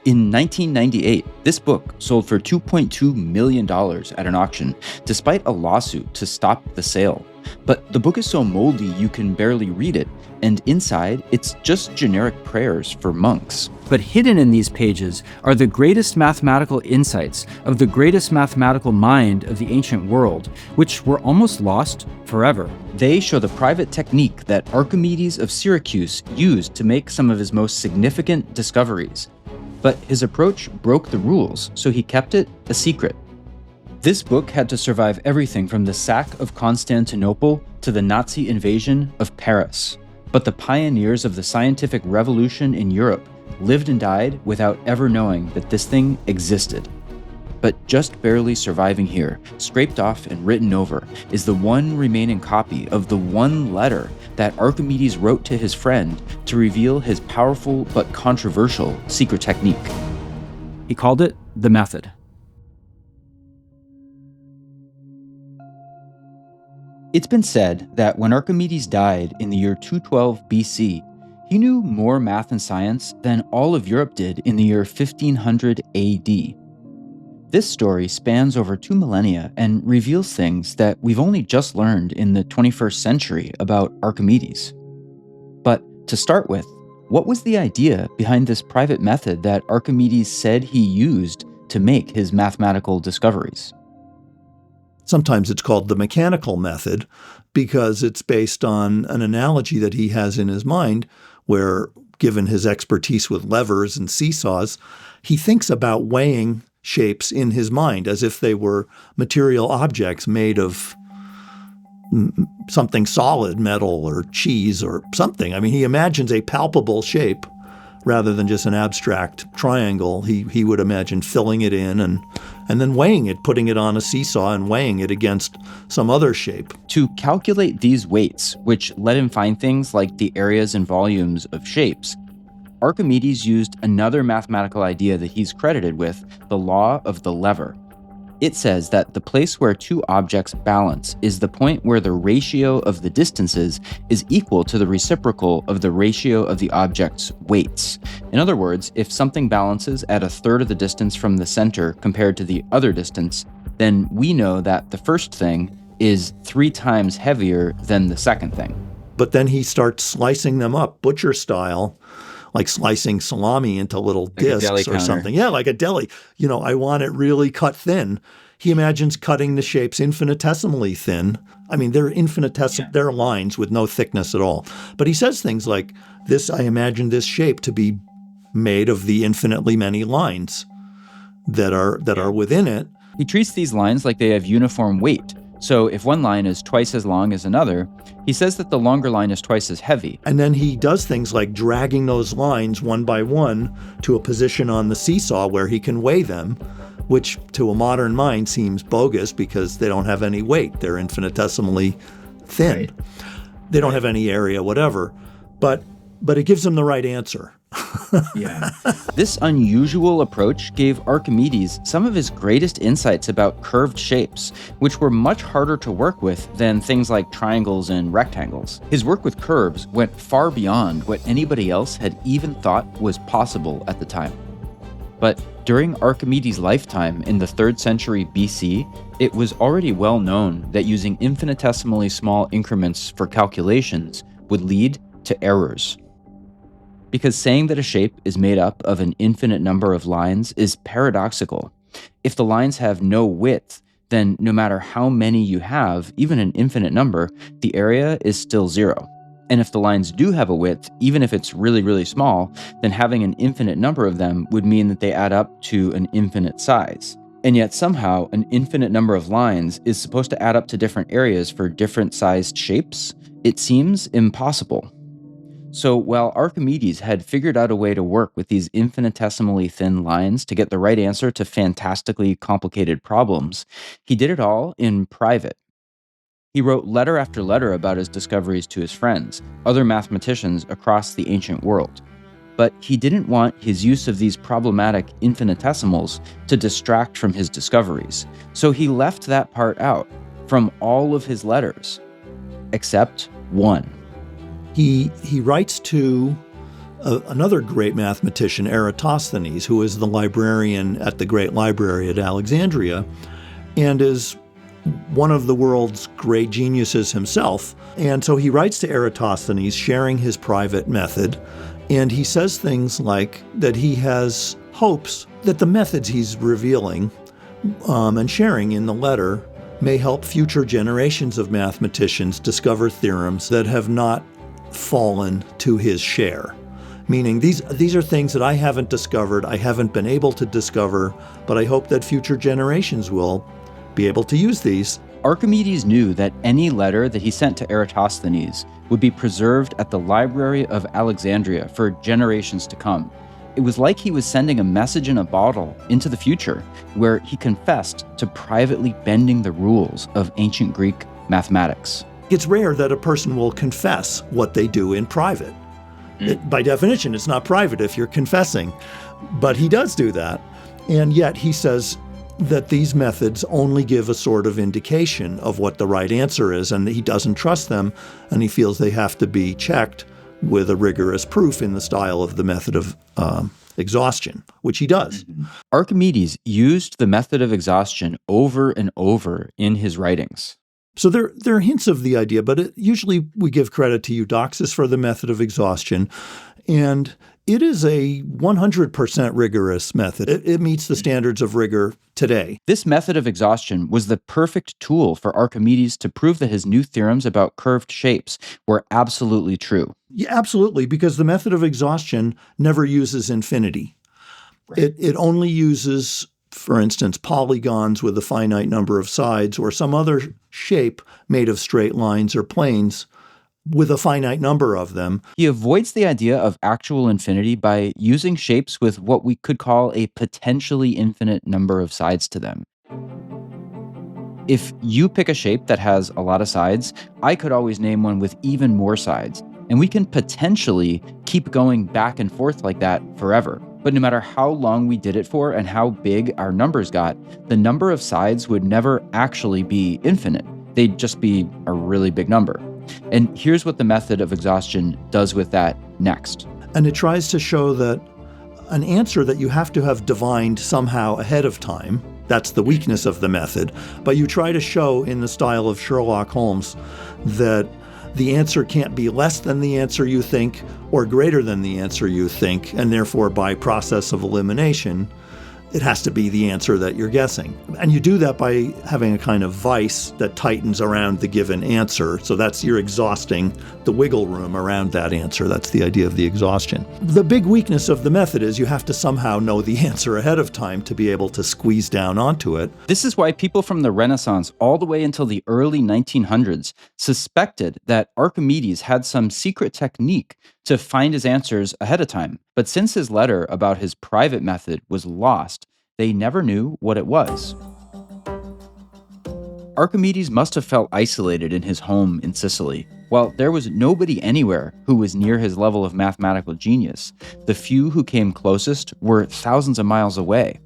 In 1998, this book sold for $2.2 million at an auction, despite a lawsuit to stop the sale. But the book is so moldy you can barely read it, and inside, it's just generic prayers for monks. But hidden in these pages are the greatest mathematical insights of the greatest mathematical mind of the ancient world, which were almost lost forever. They show the private technique that Archimedes of Syracuse used to make some of his most significant discoveries. But his approach broke the rules, so he kept it a secret. This book had to survive everything from the sack of Constantinople to the Nazi invasion of Paris. But the pioneers of the scientific revolution in Europe lived and died without ever knowing that this thing existed. But just barely surviving here, scraped off and written over, is the one remaining copy of the one letter that Archimedes wrote to his friend to reveal his powerful but controversial secret technique. He called it the method. It's been said that when Archimedes died in the year 212 BC, he knew more math and science than all of Europe did in the year 1500 AD. This story spans over 2 millennia and reveals things that we've only just learned in the 21st century about Archimedes. But to start with, what was the idea behind this private method that Archimedes said he used to make his mathematical discoveries? Sometimes it's called the mechanical method because it's based on an analogy that he has in his mind where, given his expertise with levers and seesaws, he thinks about weighing shapes in his mind as if they were material objects made of something solid, metal or cheese or something. I mean, he imagines a palpable shape rather than just an abstract triangle. He would imagine filling it in and then weighing it, putting it on a seesaw and weighing it against some other shape. To calculate these weights, which let him find things like the areas and volumes of shapes, Archimedes used another mathematical idea that he's credited with, the law of the lever. It says that the place where two objects balance is the point where the ratio of the distances is equal to the reciprocal of the ratio of the object's weights. In other words, if something balances at a third of the distance from the center compared to the other distance, then we know that the first thing is 3 times heavier than the second thing. But then he starts slicing them up, butcher style, like slicing salami into little discs or something. Yeah, like a deli. You know, I want it really cut thin. He imagines cutting the shapes infinitesimally thin. I mean, they're infinitesimal. They're lines with no thickness at all. But he says things like, "This, I imagine this shape to be made of the infinitely many lines that are within it." He treats these lines like they have uniform weight. So if one line is twice as long as another, he says that the longer line is twice as heavy. And then he does things like dragging those lines one by one to a position on the seesaw where he can weigh them, which to a modern mind seems bogus because they don't have any weight. They're infinitesimally thin. Right. They don't have any area, whatever. But it gives him the right answer. Yeah. This unusual approach gave Archimedes some of his greatest insights about curved shapes, which were much harder to work with than things like triangles and rectangles. His work with curves went far beyond what anybody else had even thought was possible at the time. But during Archimedes' lifetime in the 3rd century BC, it was already well known that using infinitesimally small increments for calculations would lead to errors. Because saying that a shape is made up of an infinite number of lines is paradoxical. If the lines have no width, then no matter how many you have, even an infinite number, the area is still 0. And if the lines do have a width, even if it's really, really small, then having an infinite number of them would mean that they add up to an infinite size. And yet somehow an infinite number of lines is supposed to add up to different areas for different sized shapes? It seems impossible. So while Archimedes had figured out a way to work with these infinitesimally thin lines to get the right answer to fantastically complicated problems, he did it all in private. He wrote letter after letter about his discoveries to his friends, other mathematicians across the ancient world. But he didn't want his use of these problematic infinitesimals to distract from his discoveries, so he left that part out from all of his letters, except one. He writes to another great mathematician, Eratosthenes, who is the librarian at the Great Library at Alexandria and is one of the world's great geniuses himself. And so he writes to Eratosthenes, sharing his private method, and he says things like that he has hopes that the methods he's revealing and sharing in the letter may help future generations of mathematicians discover theorems that have not fallen to his share. Meaning these are things that I haven't discovered, I haven't been able to discover, but I hope that future generations will be able to use these. Archimedes knew that any letter that he sent to Eratosthenes would be preserved at the Library of Alexandria for generations to come. It was like he was sending a message in a bottle into the future, where he confessed to privately bending the rules of ancient Greek mathematics. It's rare that a person will confess what they do in private. By definition, it's not private if you're confessing, but he does do that. And yet he says that these methods only give a sort of indication of what the right answer is, and he doesn't trust them, and he feels they have to be checked with a rigorous proof in the style of the method of exhaustion, which he does. Archimedes used the method of exhaustion over and over in his writings. So there are hints of the idea, but usually we give credit to Eudoxus for the method of exhaustion, and it is a 100% rigorous method. It meets the standards of rigor today. This method of exhaustion was the perfect tool for Archimedes to prove that his new theorems about curved shapes were absolutely true. Yeah, absolutely, because the method of exhaustion never uses infinity. Right. It only uses, for instance, polygons with a finite number of sides or some other shape made of straight lines or planes with a finite number of them. He avoids the idea of actual infinity by using shapes with what we could call a potentially infinite number of sides to them. If you pick a shape that has a lot of sides, I could always name one with even more sides, and we can potentially keep going back and forth like that forever. But no matter how long we did it for and how big our numbers got, the number of sides would never actually be infinite. They'd just be a really big number. And here's what the method of exhaustion does with that next. And it tries to show that an answer that you have to have divined somehow ahead of time, that's the weakness of the method, but you try to show in the style of Sherlock Holmes that the answer can't be less than the answer you think or greater than the answer you think, and therefore by process of elimination, it has to be the answer that you're guessing. And you do that by having a kind of vice that tightens around the given answer. So that's you're exhausting the wiggle room around that answer. That's the idea of the exhaustion. The big weakness of the method is you have to somehow know the answer ahead of time to be able to squeeze down onto it. This is why people from the Renaissance all the way until the early 1900s suspected that Archimedes had some secret technique to find his answers ahead of time. But since his letter about his private method was lost, they never knew what it was. Archimedes must have felt isolated in his home in Sicily. While there was nobody anywhere who was near his level of mathematical genius, the few who came closest were thousands of miles away.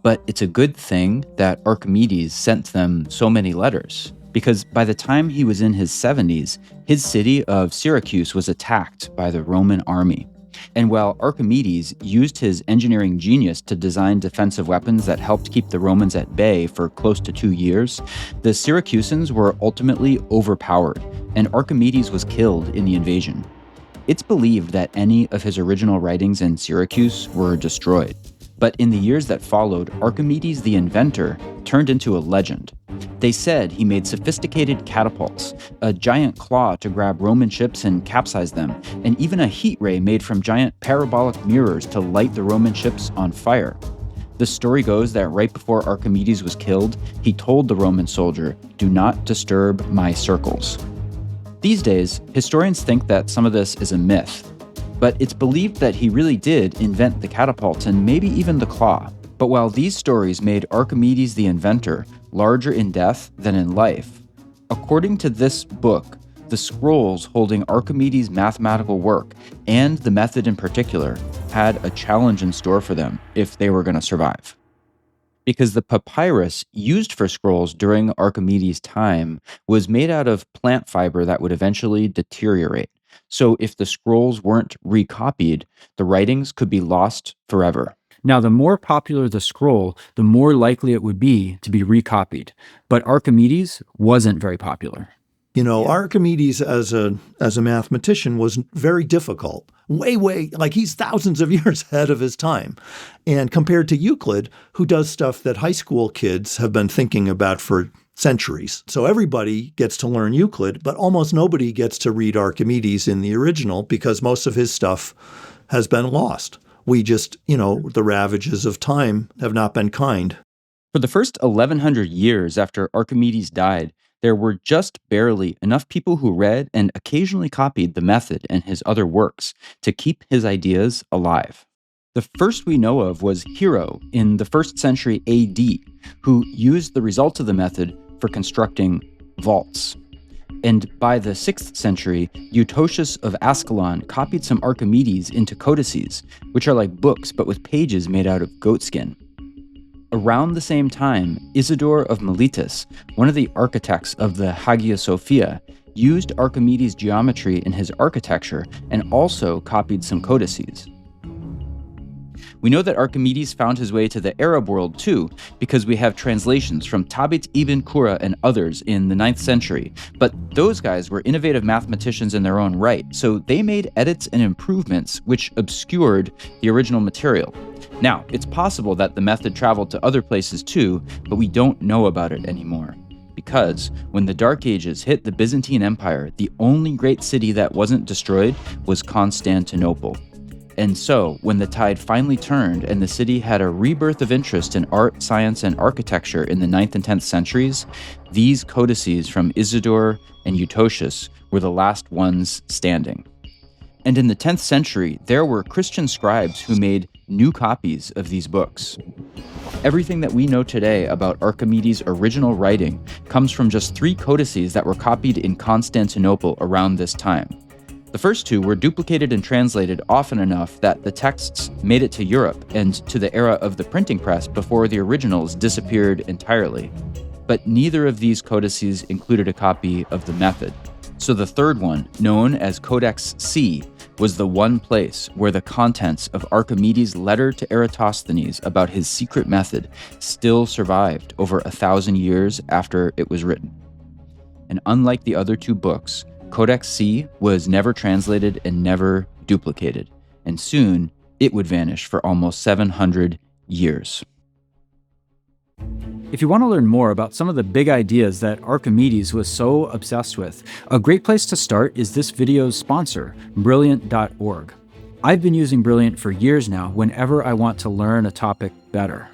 But it's a good thing that Archimedes sent them so many letters, because by the time he was in his 70s, his city of Syracuse was attacked by the Roman army. And while Archimedes used his engineering genius to design defensive weapons that helped keep the Romans at bay for close to 2 years, the Syracusans were ultimately overpowered, and Archimedes was killed in the invasion. It's believed that any of his original writings in Syracuse were destroyed. But in the years that followed, Archimedes the inventor turned into a legend. They said he made sophisticated catapults, a giant claw to grab Roman ships and capsize them, and even a heat ray made from giant parabolic mirrors to light the Roman ships on fire. The story goes that right before Archimedes was killed, he told the Roman soldier, "Do not disturb my circles." These days, historians think that some of this is a myth, but it's believed that he really did invent the catapult and maybe even the claw. But while these stories made Archimedes the inventor larger in death than in life, according to this book, the scrolls holding Archimedes' mathematical work, and the method in particular, had a challenge in store for them if they were going to survive. Because the papyrus used for scrolls during Archimedes' time was made out of plant fiber that would eventually deteriorate. So if the scrolls weren't recopied, the writings could be lost forever. Now, the more popular the scroll, the more likely it would be to be recopied. But Archimedes wasn't very popular. Archimedes as a mathematician was very difficult. Way, like he's thousands of years ahead of his time. And compared to Euclid, who does stuff that high school kids have been thinking about for centuries. So everybody gets to learn Euclid, but almost nobody gets to read Archimedes in the original because most of his stuff has been lost. We just, the ravages of time have not been kind. For the first 1,100 years after Archimedes died, there were just barely enough people who read and occasionally copied the method and his other works to keep his ideas alive. The first we know of was Hero in the 1st century AD, who used the results of the method for constructing vaults. And by the 6th century, Eutychius of Ascalon copied some Archimedes into codices, which are like books but with pages made out of goatskin. Around the same time, Isidore of Miletus, one of the architects of the Hagia Sophia, used Archimedes' geometry in his architecture and also copied some codices. We know that Archimedes found his way to the Arab world too, because we have translations from Tabit ibn Qura and others in the 9th century. But those guys were innovative mathematicians in their own right, so they made edits and improvements which obscured the original material. Now, it's possible that the method traveled to other places too, but we don't know about it anymore. Because when the Dark Ages hit the Byzantine Empire, the only great city that wasn't destroyed was Constantinople. And so, when the tide finally turned and the city had a rebirth of interest in art, science, and architecture in the 9th and 10th centuries, these codices from Isidore and Eutychius were the last ones standing. And in the 10th century, there were Christian scribes who made new copies of these books. Everything that we know today about Archimedes' original writing comes from just 3 codices that were copied in Constantinople around this time. The first 2 were duplicated and translated often enough that the texts made it to Europe and to the era of the printing press before the originals disappeared entirely. But neither of these codices included a copy of the method. So the third one, known as Codex C, was the one place where the contents of Archimedes' letter to Eratosthenes about his secret method still survived over 1,000 years after it was written. And unlike the other 2 books, Codex C was never translated and never duplicated, and soon it would vanish for almost 700 years. If you want to learn more about some of the big ideas that Archimedes was so obsessed with, a great place to start is this video's sponsor, Brilliant.org. I've been using Brilliant for years now whenever I want to learn a topic better.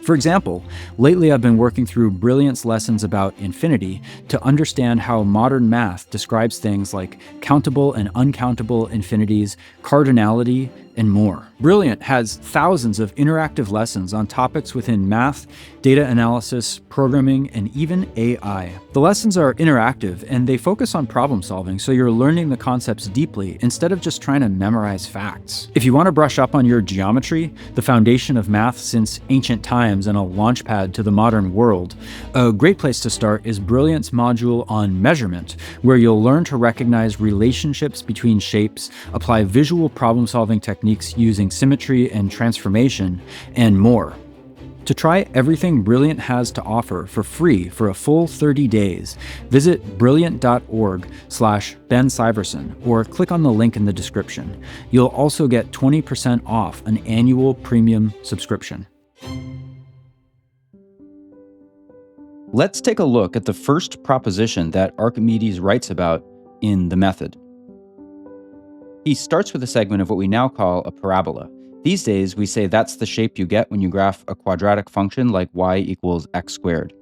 For example, lately I've been working through Brilliant's lessons about infinity to understand how modern math describes things like countable and uncountable infinities, cardinality, and more. Brilliant has thousands of interactive lessons on topics within math, data analysis, programming, and even AI. The lessons are interactive and they focus on problem solving, so you're learning the concepts deeply instead of just trying to memorize facts. If you want to brush up on your geometry, the foundation of math since ancient times and a launchpad to the modern world, a great place to start is Brilliant's module on measurement, where you'll learn to recognize relationships between shapes, apply visual problem-solving techniques using symmetry and transformation, and more. To try everything Brilliant has to offer for free for a full 30 days, visit brilliant.org/Ben Syversen or click on the link in the description. You'll also get 20% off an annual premium subscription. Let's take a look at the first proposition that Archimedes writes about in the method. He starts with a segment of what we now call a parabola. These days, we say that's the shape you get when you graph a quadratic function like y equals x squared.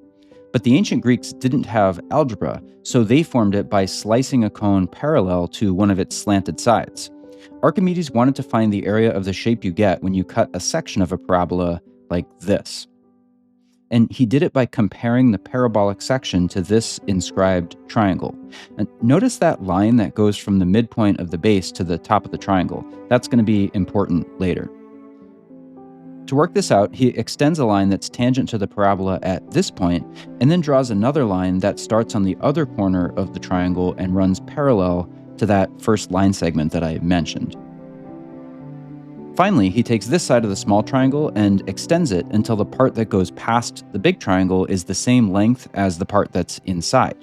But the ancient Greeks didn't have algebra, so they formed it by slicing a cone parallel to one of its slanted sides. Archimedes wanted to find the area of the shape you get when you cut a section of a parabola like this. And he did it by comparing the parabolic section to this inscribed triangle. And notice that line that goes from the midpoint of the base to the top of the triangle. That's going to be important later. To work this out, he extends a line that's tangent to the parabola at this point, and then draws another line that starts on the other corner of the triangle and runs parallel to that first line segment that I mentioned. Finally, he takes this side of the small triangle and extends it until the part that goes past the big triangle is the same length as the part that's inside.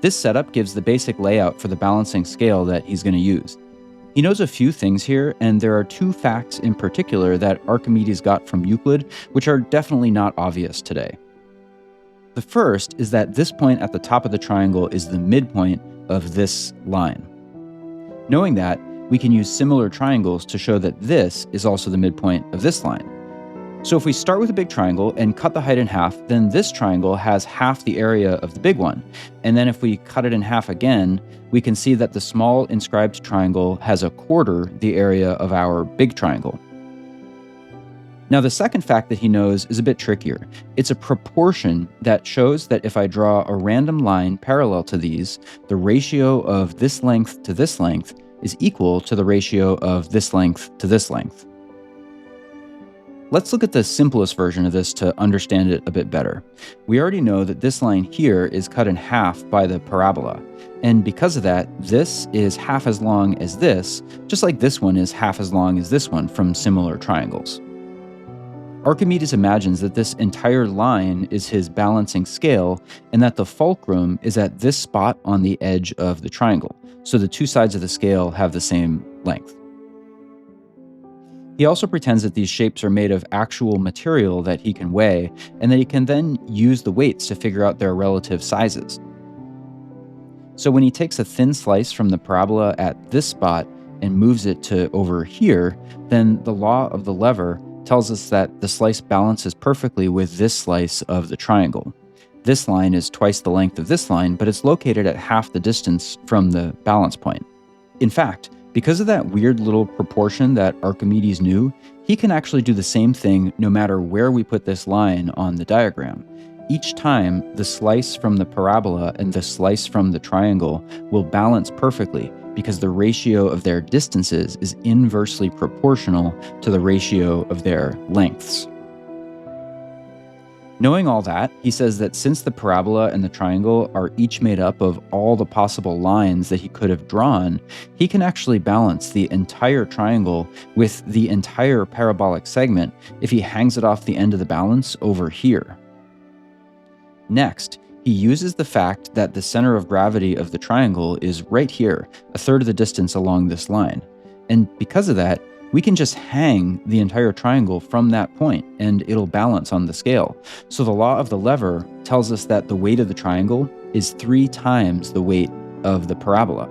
This setup gives the basic layout for the balancing scale that he's going to use. He knows a few things here, and there are two facts in particular that Archimedes got from Euclid, which are definitely not obvious today. The first is that this point at the top of the triangle is the midpoint of this line. Knowing that, we can use similar triangles to show that this is also the midpoint of this line. So if we start with a big triangle and cut the height in half, then this triangle has half the area of the big one. And then if we cut it in half again, we can see that the small inscribed triangle has a quarter the area of our big triangle. Now, the second fact that he knows is a bit trickier. It's a proportion that shows that if I draw a random line parallel to these, the ratio of this length to this length is equal to the ratio of this length to this length. Let's look at the simplest version of this to understand it a bit better. We already know that this line here is cut in half by the parabola, and because of that, this is half as long as this, just like this one is half as long as this one from similar triangles. Archimedes imagines that this entire line is his balancing scale and that the fulcrum is at this spot on the edge of the triangle, so the two sides of the scale have the same length. He also pretends that these shapes are made of actual material that he can weigh, and that he can then use the weights to figure out their relative sizes. So when he takes a thin slice from the parabola at this spot and moves it to over here, then the law of the lever tells us that the slice balances perfectly with this slice of the triangle. This line is twice the length of this line, but it's located at half the distance from the balance point. In fact, because of that weird little proportion that Archimedes knew, he can actually do the same thing no matter where we put this line on the diagram. Each time, the slice from the parabola and the slice from the triangle will balance perfectly because the ratio of their distances is inversely proportional to the ratio of their lengths. Knowing all that, he says that since the parabola and the triangle are each made up of all the possible lines that he could have drawn, he can actually balance the entire triangle with the entire parabolic segment if he hangs it off the end of the balance over here. Next, he uses the fact that the center of gravity of the triangle is right here, a third of the distance along this line. And because of that, we can just hang the entire triangle from that point and it'll balance on the scale. So the law of the lever tells us that the weight of the triangle is 3 times the weight of the parabola.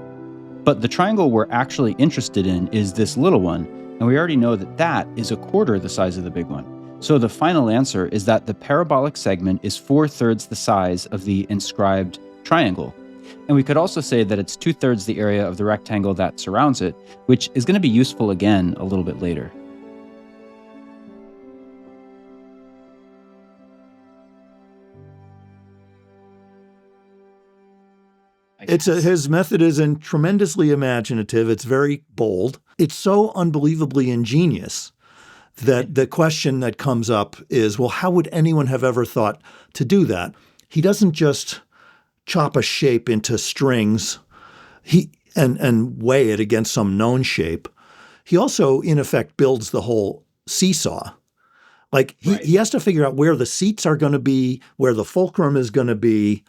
But the triangle we're actually interested in is this little one, and we already know that that is a quarter the size of the big one. So the final answer is that the parabolic segment is 4/3 the size of the inscribed triangle. And we could also say that it's 2/3 the area of the rectangle that surrounds it, which is going to be useful again a little bit later. His method is tremendously imaginative. It's very bold. It's so unbelievably ingenious that the question that comes up is, well, how would anyone have ever thought to do that? He doesn't just chop a shape into strings and weigh it against some known shape. He also, in effect, builds the whole seesaw. Like he has to figure out where the seats are going to be, where the fulcrum is going to be.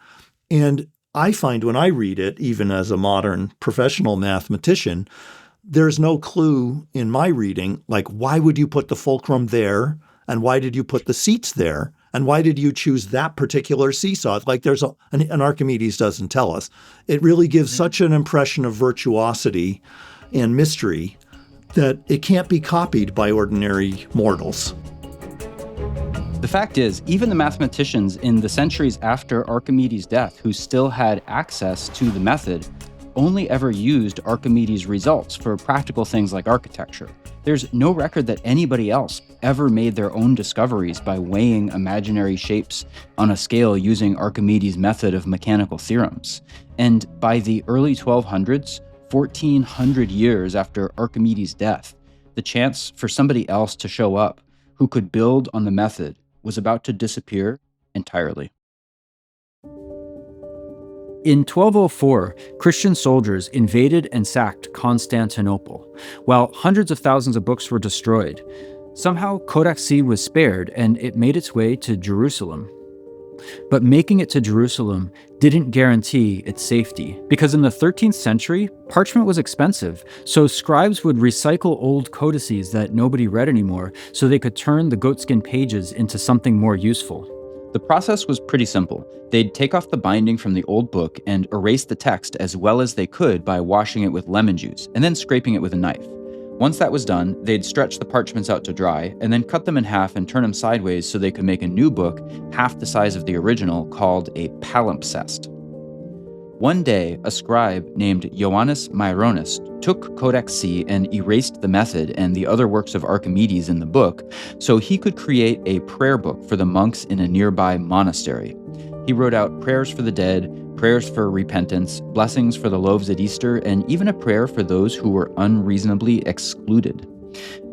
And I find when I read it, even as a modern professional mathematician, there's no clue in my reading, like why would you put the fulcrum there? And why did you put the seats there? And why did you choose that particular seesaw? Like there's an Archimedes doesn't tell us. It really gives such an impression of virtuosity and mystery that it can't be copied by ordinary mortals. The fact is, even the mathematicians in the centuries after Archimedes' death who still had access to the method only ever used Archimedes' results for practical things like architecture. There's no record that anybody else ever made their own discoveries by weighing imaginary shapes on a scale using Archimedes' method of mechanical theorems. And by the early 1200s, 1400 years after Archimedes' death, the chance for somebody else to show up who could build on the method was about to disappear entirely. In 1204, Christian soldiers invaded and sacked Constantinople, while hundreds of thousands of books were destroyed. Somehow, Codex C was spared and it made its way to Jerusalem. But making it to Jerusalem didn't guarantee its safety, because in the 13th century, parchment was expensive, so scribes would recycle old codices that nobody read anymore so they could turn the goatskin pages into something more useful. The process was pretty simple. They'd take off the binding from the old book and erase the text as well as they could by washing it with lemon juice and then scraping it with a knife. Once that was done, they'd stretch the parchments out to dry and then cut them in half and turn them sideways so they could make a new book half the size of the original called a palimpsest. One day, a scribe named Johannes Myronus took Codex C and erased the method and the other works of Archimedes in the book so he could create a prayer book for the monks in a nearby monastery. He wrote out prayers for the dead, prayers for repentance, blessings for the loaves at Easter, and even a prayer for those who were unreasonably excluded.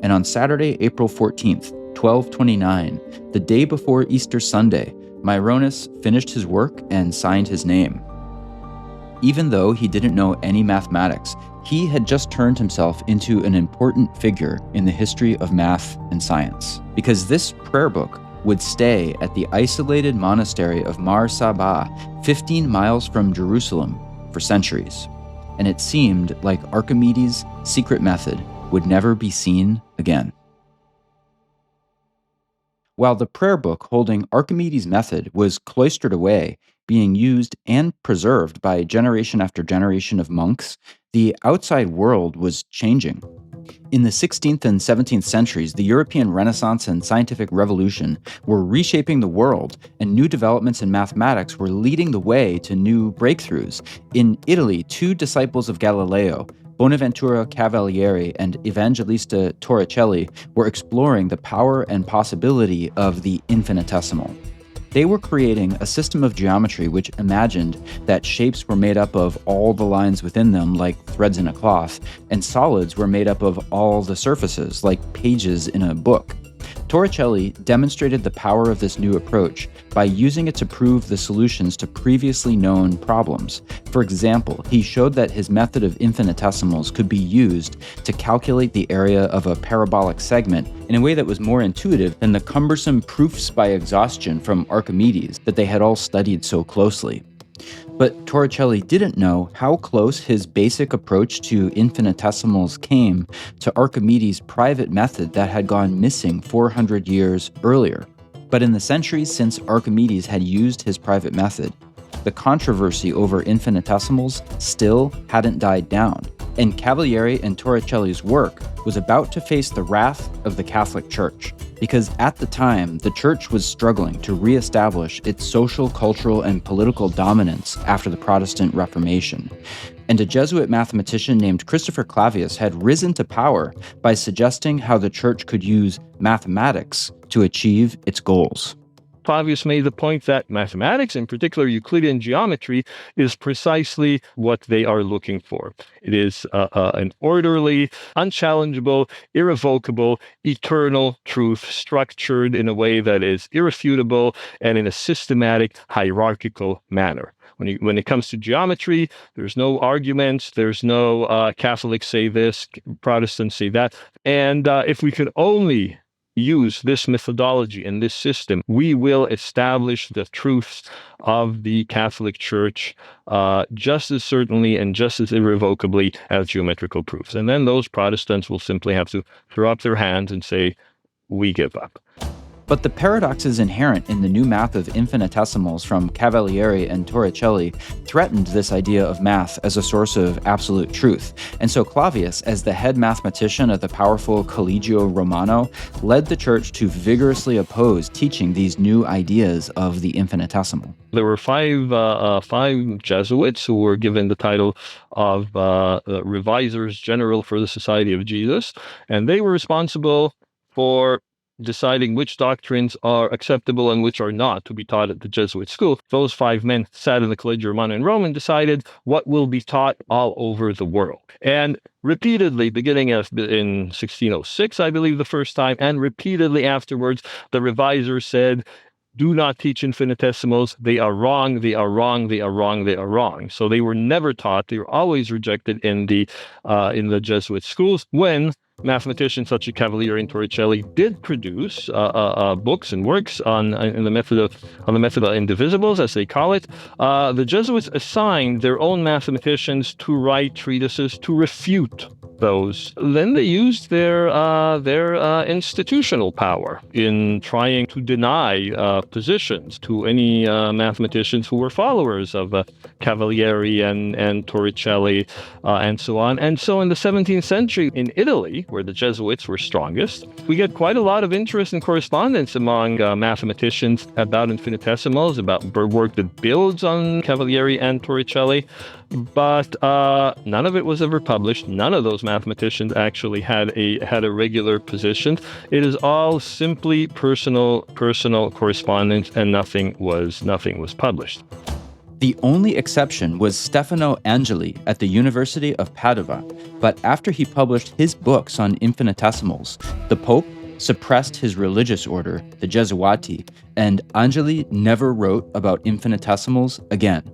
And on Saturday, April 14th, 1229, the day before Easter Sunday, Myronus finished his work and signed his name. Even though he didn't know any mathematics, he had just turned himself into an important figure in the history of math and science, because this prayer book would stay at the isolated monastery of Mar Saba, 15 miles from Jerusalem, for centuries. And it seemed like Archimedes' secret method would never be seen again. While the prayer book holding Archimedes' method was cloistered away, being used and preserved by generation after generation of monks, the outside world was changing. In the 16th and 17th centuries, the European Renaissance and scientific revolution were reshaping the world, and new developments in mathematics were leading the way to new breakthroughs. In Italy, two disciples of Galileo, Bonaventura Cavalieri and Evangelista Torricelli, were exploring the power and possibility of the infinitesimal. They were creating a system of geometry which imagined that shapes were made up of all the lines within them, like threads in a cloth, and solids were made up of all the surfaces, like pages in a book. Torricelli demonstrated the power of this new approach by using it to prove the solutions to previously known problems. For example, he showed that his method of infinitesimals could be used to calculate the area of a parabolic segment in a way that was more intuitive than the cumbersome proofs by exhaustion from Archimedes that they had all studied so closely. But Torricelli didn't know how close his basic approach to infinitesimals came to Archimedes' private method that had gone missing 400 years earlier. But in the centuries since Archimedes had used his private method, the controversy over infinitesimals still hadn't died down, and Cavalieri and Torricelli's work was about to face the wrath of the Catholic Church, because at the time, the Church was struggling to reestablish its social, cultural, and political dominance after the Protestant Reformation. And a Jesuit mathematician named Christopher Clavius had risen to power by suggesting how the Church could use mathematics to achieve its goals. Clavius made the point that mathematics, in particular Euclidean geometry, is precisely what they are looking for. It is an orderly, unchallengeable, irrevocable, eternal truth structured in a way that is irrefutable and in a systematic, hierarchical manner. When it comes to geometry, there's no arguments, there's no Catholics say this, Protestants say that. And if we could only use this methodology and this system, we will establish the truths of the Catholic Church just as certainly and just as irrevocably as geometrical proofs. And then those Protestants will simply have to throw up their hands and say, we give up. But the paradoxes inherent in the new math of infinitesimals from Cavalieri and Torricelli threatened this idea of math as a source of absolute truth. And so Clavius, as the head mathematician of the powerful Collegio Romano, led the church to vigorously oppose teaching these new ideas of the infinitesimal. There were five Jesuits who were given the title of Revisers General for the Society of Jesus, and they were responsible for deciding which doctrines are acceptable and which are not to be taught at the Jesuit school. Those five men sat in the Collegio Romano in Rome and decided what will be taught all over the world. And repeatedly, beginning in 1606, I believe the first time, and repeatedly afterwards, the revisers said, do not teach infinitesimals. They are wrong, they are wrong, they are wrong, they are wrong. So they were never taught. They were always rejected in the Jesuit schools. When mathematicians such as Cavalieri and Torricelli did produce books and works on the method of indivisibles, as they call it, the Jesuits assigned their own mathematicians to write treatises to refute those. Then they used their institutional power in trying to deny positions to any mathematicians who were followers of Cavalieri and Torricelli and so on. And so in the 17th century in Italy, where the Jesuits were strongest, we get quite a lot of interest and correspondence among mathematicians about infinitesimals, about work that builds on Cavalieri and Torricelli. But none of it was ever published. None of those mathematicians actually had a regular position. It is all simply personal correspondence, and nothing was published. The only exception was Stefano Angeli at the University of Padua, but after he published his books on infinitesimals, the Pope suppressed his religious order, the Jesuati, and Angeli never wrote about infinitesimals again.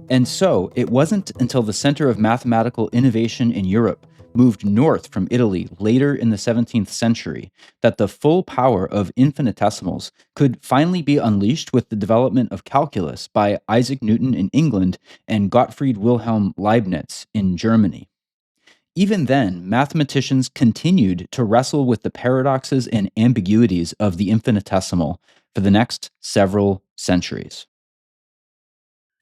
And so, it wasn't until the center of mathematical innovation in Europe moved north from Italy later in the 17th century that the full power of infinitesimals could finally be unleashed with the development of calculus by Isaac Newton in England and Gottfried Wilhelm Leibniz in Germany. Even then, mathematicians continued to wrestle with the paradoxes and ambiguities of the infinitesimal for the next several centuries.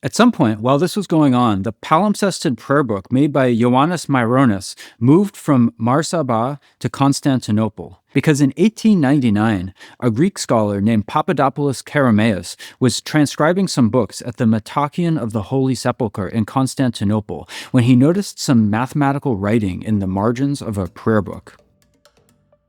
At some point, while this was going on, the palimpsested prayer book made by Ioannis Myronis moved from Marsaba to Constantinople, because in 1899, a Greek scholar named Papadopoulos Karameus was transcribing some books at the Metachion of the Holy Sepulchre in Constantinople when he noticed some mathematical writing in the margins of a prayer book.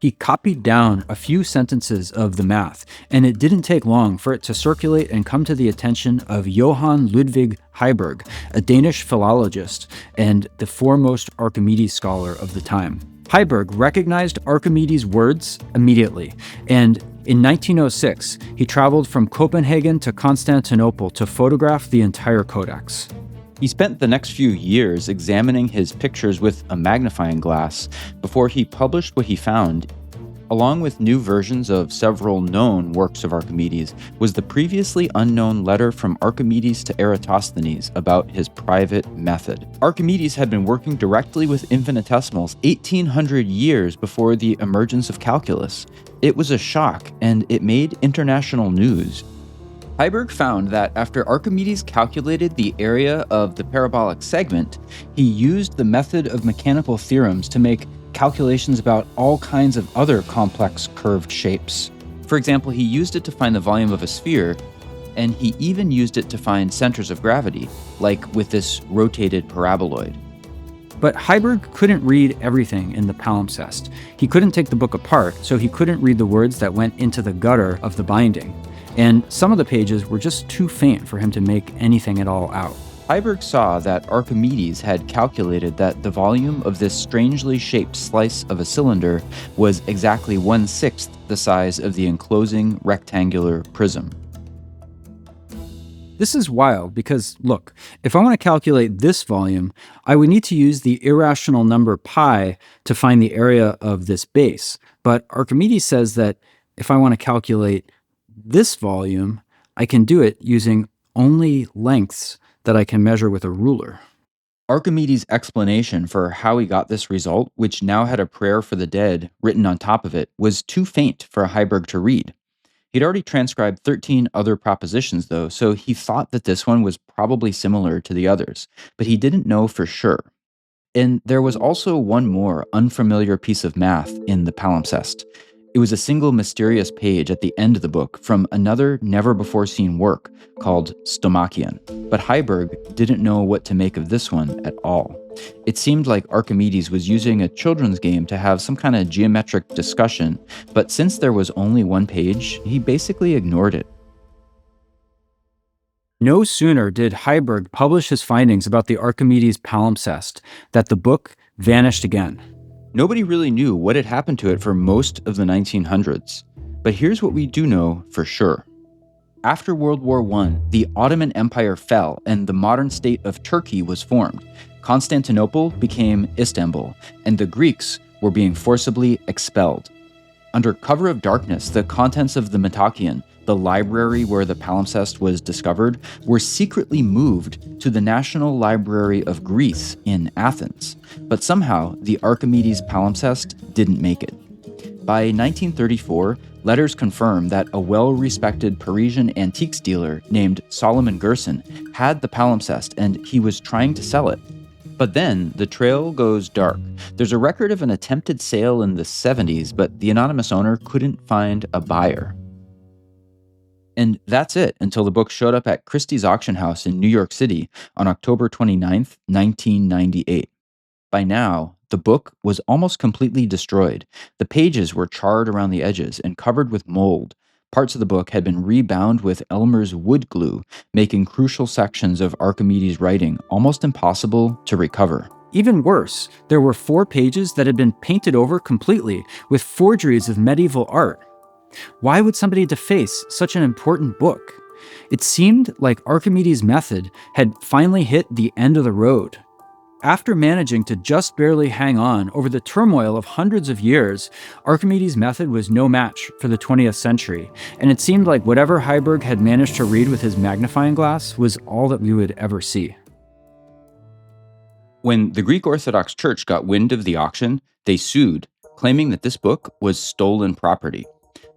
He copied down a few sentences of the math, and it didn't take long for it to circulate and come to the attention of Johann Ludwig Heiberg, a Danish philologist and the foremost Archimedes scholar of the time. Heiberg recognized Archimedes' words immediately, and in 1906, he traveled from Copenhagen to Constantinople to photograph the entire codex. He spent the next few years examining his pictures with a magnifying glass before he published what he found. Along with new versions of several known works of Archimedes was the previously unknown letter from Archimedes to Eratosthenes about his private method. Archimedes had been working directly with infinitesimals 1800 years before the emergence of calculus. It was a shock, and it made international news. Heiberg found that after Archimedes calculated the area of the parabolic segment, he used the method of mechanical theorems to make calculations about all kinds of other complex curved shapes. For example, he used it to find the volume of a sphere, and he even used it to find centers of gravity, like with this rotated paraboloid. But Heiberg couldn't read everything in the palimpsest. He couldn't take the book apart, so he couldn't read the words that went into the gutter of the binding. And some of the pages were just too faint for him to make anything at all out. Heiberg saw that Archimedes had calculated that the volume of this strangely shaped slice of a cylinder was exactly 1/6 the size of the enclosing rectangular prism. This is wild because, look, if I want to calculate this volume, I would need to use the irrational number pi to find the area of this base. But Archimedes says that if I want to calculate this volume, I can do it using only lengths that I can measure with a ruler. Archimedes' explanation for how he got this result, which now had a prayer for the dead written on top of it, was too faint for Heiberg to read. He'd already transcribed 13 other propositions, though, so he thought that this one was probably similar to the others, but he didn't know for sure. And there was also one more unfamiliar piece of math in the palimpsest. It was a single mysterious page at the end of the book from another never-before-seen work called Stomachion. But Heiberg didn't know what to make of this one at all. It seemed like Archimedes was using a children's game to have some kind of geometric discussion, but since there was only one page, he basically ignored it. No sooner did Heiberg publish his findings about the Archimedes palimpsest that the book vanished again. Nobody really knew what had happened to it for most of the 1900s. But here's what we do know for sure. After World War I, the Ottoman Empire fell and the modern state of Turkey was formed. Constantinople became Istanbul, and the Greeks were being forcibly expelled. Under cover of darkness, the contents of the Mathematician, the library where the palimpsest was discovered, were secretly moved to the National Library of Greece in Athens. But somehow, the Archimedes palimpsest didn't make it. By 1934, letters confirm that a well-respected Parisian antiques dealer named Solomon Gerson had the palimpsest and he was trying to sell it. But then the trail goes dark. There's a record of an attempted sale in the 70s, but the anonymous owner couldn't find a buyer. And that's it until the book showed up at Christie's auction house in New York City on October 29th, 1998. By now, the book was almost completely destroyed. The pages were charred around the edges and covered with mold. Parts of the book had been rebound with Elmer's wood glue, making crucial sections of Archimedes' writing almost impossible to recover. Even worse, there were 4 pages that had been painted over completely with forgeries of medieval art. Why would somebody deface such an important book? It seemed like Archimedes' method had finally hit the end of the road. After managing to just barely hang on over the turmoil of hundreds of years, Archimedes' method was no match for the 20th century, and it seemed like whatever Heiberg had managed to read with his magnifying glass was all that we would ever see. When the Greek Orthodox Church got wind of the auction, they sued, claiming that this book was stolen property.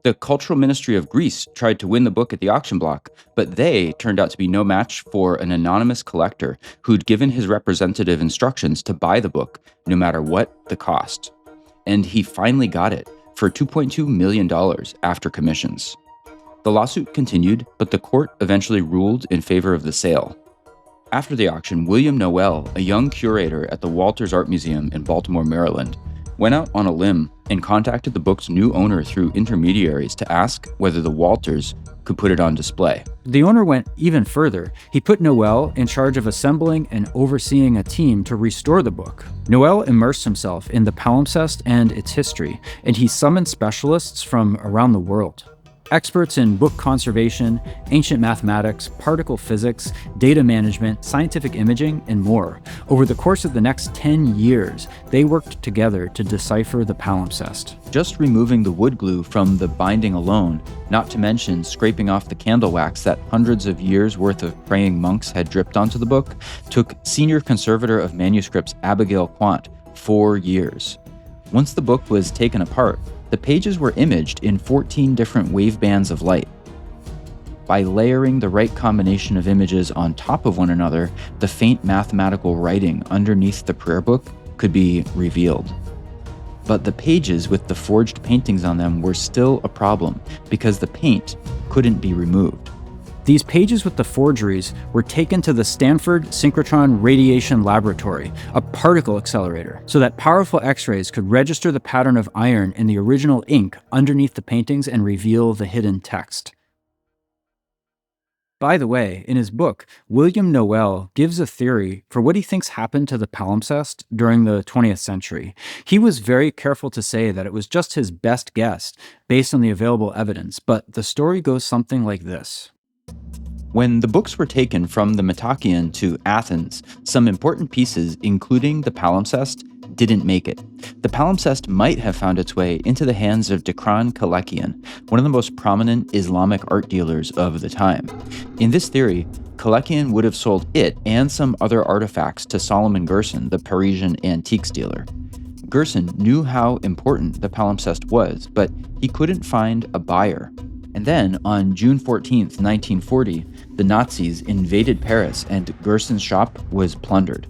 The Cultural Ministry of Greece tried to win the book at the auction block, but they turned out to be no match for an anonymous collector who'd given his representative instructions to buy the book, no matter what the cost. And he finally got it for $2.2 million after commissions. The lawsuit continued, but the court eventually ruled in favor of the sale. After the auction, William Noel, a young curator at the Walters Art Museum in Baltimore, Maryland, went out on a limb and contacted the book's new owner through intermediaries to ask whether the Walters could put it on display. The owner went even further. He put Noel in charge of assembling and overseeing a team to restore the book. Noel immersed himself in the palimpsest and its history, and he summoned specialists from around the world. Experts in book conservation, ancient mathematics, particle physics, data management, scientific imaging, and more. Over the course of the next 10 years, they worked together to decipher the palimpsest. Just removing the wood glue from the binding alone, not to mention scraping off the candle wax that hundreds of years worth of praying monks had dripped onto the book, took senior conservator of manuscripts Abigail Quant 4 years. Once the book was taken apart, the pages were imaged in 14 different wavebands of light. By layering the right combination of images on top of one another, the faint mathematical writing underneath the prayer book could be revealed. But the pages with the forged paintings on them were still a problem because the paint couldn't be removed. These pages with the forgeries were taken to the Stanford Synchrotron Radiation Laboratory, a particle accelerator, so that powerful X-rays could register the pattern of iron in the original ink underneath the paintings and reveal the hidden text. By the way, in his book, William Noel gives a theory for what he thinks happened to the palimpsest during the 20th century. He was very careful to say that it was just his best guess based on the available evidence, but the story goes something like this. When the books were taken from the Mathematician to Athens, some important pieces, including the palimpsest, didn't make it. The palimpsest might have found its way into the hands of Dekran Kalekian, one of the most prominent Islamic art dealers of the time. In this theory, Kalekian would have sold it and some other artifacts to Solomon Gerson, the Parisian antiques dealer. Gerson knew how important the palimpsest was, but he couldn't find a buyer. And then, on June 14th, 1940, the Nazis invaded Paris and Gerson's shop was plundered.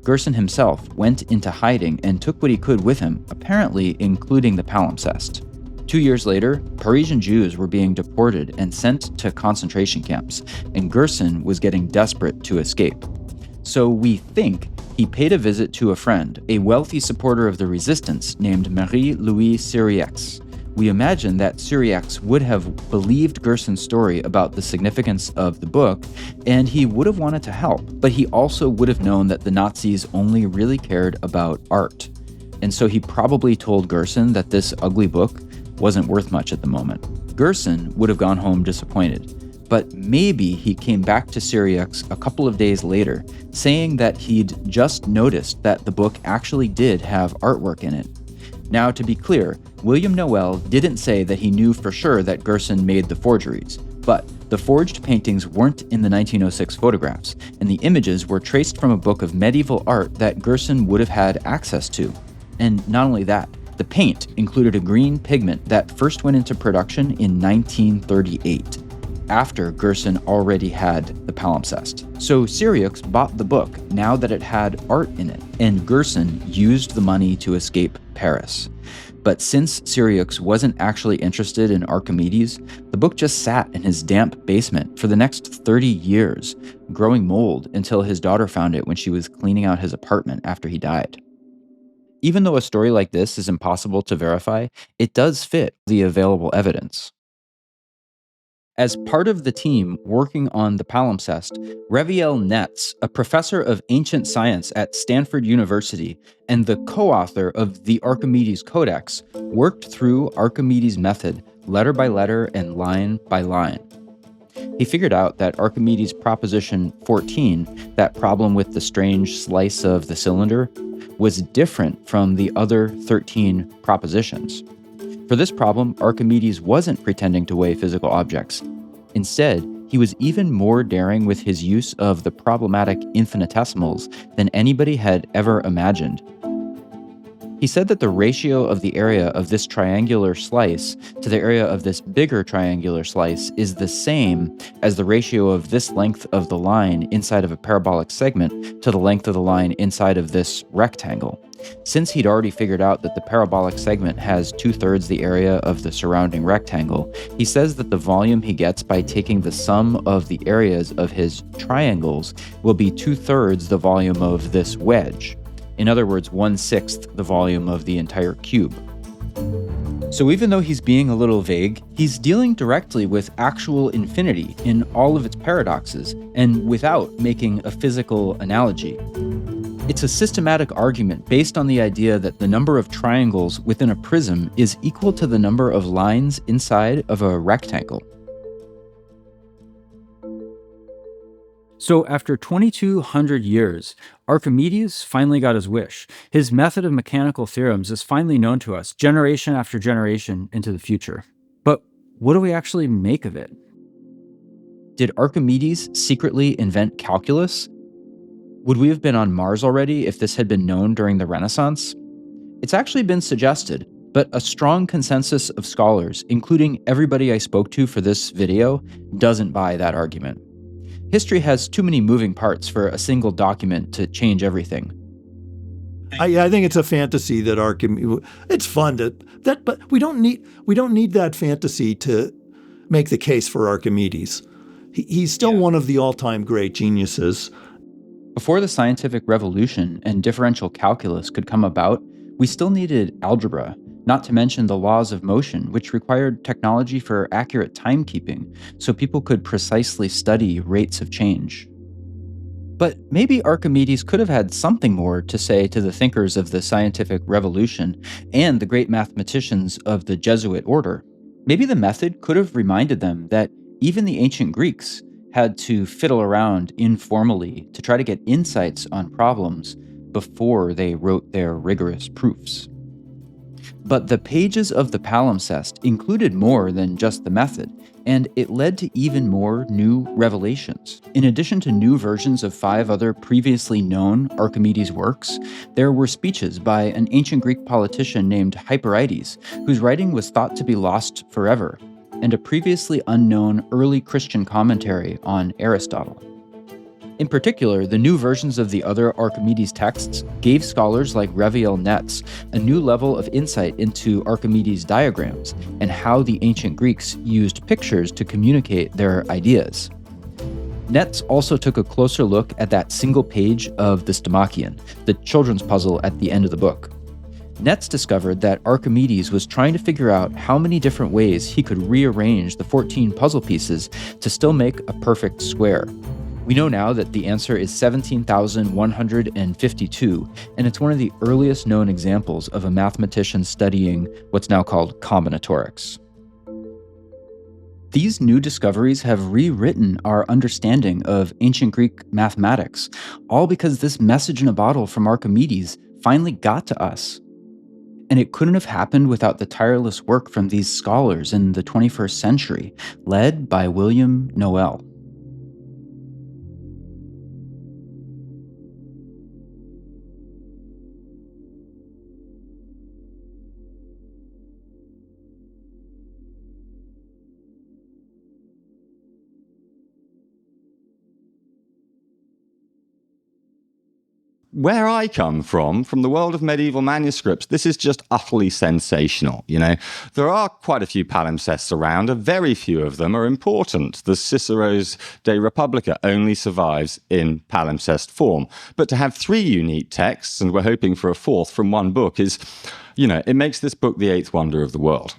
Gerson himself went into hiding and took what he could with him, apparently including the palimpsest. 2 years later, Parisian Jews were being deported and sent to concentration camps, and Gerson was getting desperate to escape. So we think he paid a visit to a friend, a wealthy supporter of the resistance named Marie-Louise Syriax. We imagine that Syriax would have believed Gerson's story about the significance of the book, and he would have wanted to help, but he also would have known that the Nazis only really cared about art. And so he probably told Gerson that this ugly book wasn't worth much at the moment. Gerson would have gone home disappointed, but maybe he came back to Syriacs a couple of days later, saying that he'd just noticed that the book actually did have artwork in it. Now, to be clear, William Noel didn't say that he knew for sure that Gerson made the forgeries, but the forged paintings weren't in the 1906 photographs, and the images were traced from a book of medieval art that Gerson would have had access to. And not only that, the paint included a green pigment that first went into production in 1938, after Gerson already had the palimpsest. So Syriacs bought the book now that it had art in it, and Gerson used the money to escape Paris. But since Syriacs wasn't actually interested in Archimedes, the book just sat in his damp basement for the next 30 years, growing mold until his daughter found it when she was cleaning out his apartment after he died. Even though a story like this is impossible to verify, it does fit the available evidence. As part of the team working on the palimpsest, Reviel Netz, a professor of ancient science at Stanford University and the co-author of the Archimedes Codex, worked through Archimedes' method letter by letter and line by line. He figured out that Archimedes' proposition 14, that problem with the strange slice of the cylinder, was different from the other 13 propositions. For this problem, Archimedes wasn't pretending to weigh physical objects. Instead, he was even more daring with his use of the problematic infinitesimals than anybody had ever imagined. He said that the ratio of the area of this triangular slice to the area of this bigger triangular slice is the same as the ratio of this length of the line inside of a parabolic segment to the length of the line inside of this rectangle. Since he'd already figured out that the parabolic segment has 2/3 the area of the surrounding rectangle, he says that the volume he gets by taking the sum of the areas of his triangles will be 2/3 the volume of this wedge. In other words, 1/6 the volume of the entire cube. So even though he's being a little vague, he's dealing directly with actual infinity in all of its paradoxes, and without making a physical analogy. It's a systematic argument based on the idea that the number of triangles within a prism is equal to the number of lines inside of a rectangle. So after 2,200 years, Archimedes finally got his wish. His method of mechanical theorems is finally known to us generation after generation into the future. But what do we actually make of it? Did Archimedes secretly invent calculus? Would we have been on Mars already if this had been known during the Renaissance? It's actually been suggested, but a strong consensus of scholars, including everybody I spoke to for this video, doesn't buy that argument. History has too many moving parts for a single document to change everything. I think it's a fantasy that Archimedes. It's fun but we don't need that fantasy to make the case for Archimedes. He's still one of the all-time great geniuses. Before the scientific revolution and differential calculus could come about, we still needed algebra, not to mention the laws of motion, which required technology for accurate timekeeping, so people could precisely study rates of change. But maybe Archimedes could have had something more to say to the thinkers of the scientific revolution and the great mathematicians of the Jesuit order. Maybe the method could have reminded them that even the ancient Greeks had to fiddle around informally to try to get insights on problems before they wrote their rigorous proofs. But the pages of the palimpsest included more than just the method, and it led to even more new revelations. In addition to new versions of 5 other previously known Archimedes works, there were speeches by an ancient Greek politician named Hyperides, whose writing was thought to be lost forever, and a previously unknown early Christian commentary on Aristotle. In particular, the new versions of the other Archimedes texts gave scholars like Reviel Netz a new level of insight into Archimedes' diagrams and how the ancient Greeks used pictures to communicate their ideas. Netz also took a closer look at that single page of the Stomachion, the children's puzzle at the end of the book. Netz discovered that Archimedes was trying to figure out how many different ways he could rearrange the 14 puzzle pieces to still make a perfect square. We know now that the answer is 17,152, and it's one of the earliest known examples of a mathematician studying what's now called combinatorics. These new discoveries have rewritten our understanding of ancient Greek mathematics, all because this message in a bottle from Archimedes finally got to us. And it couldn't have happened without the tireless work from these scholars in the 21st century, led by William Noel. Where I come from the world of medieval manuscripts, this is just utterly sensational. There are quite a few palimpsests around, and very few of them are important. The Cicero's De Republica only survives in palimpsest form. But to have 3 unique texts, and we're hoping for a 4th from one book, is, it makes this book the 8th wonder of the world.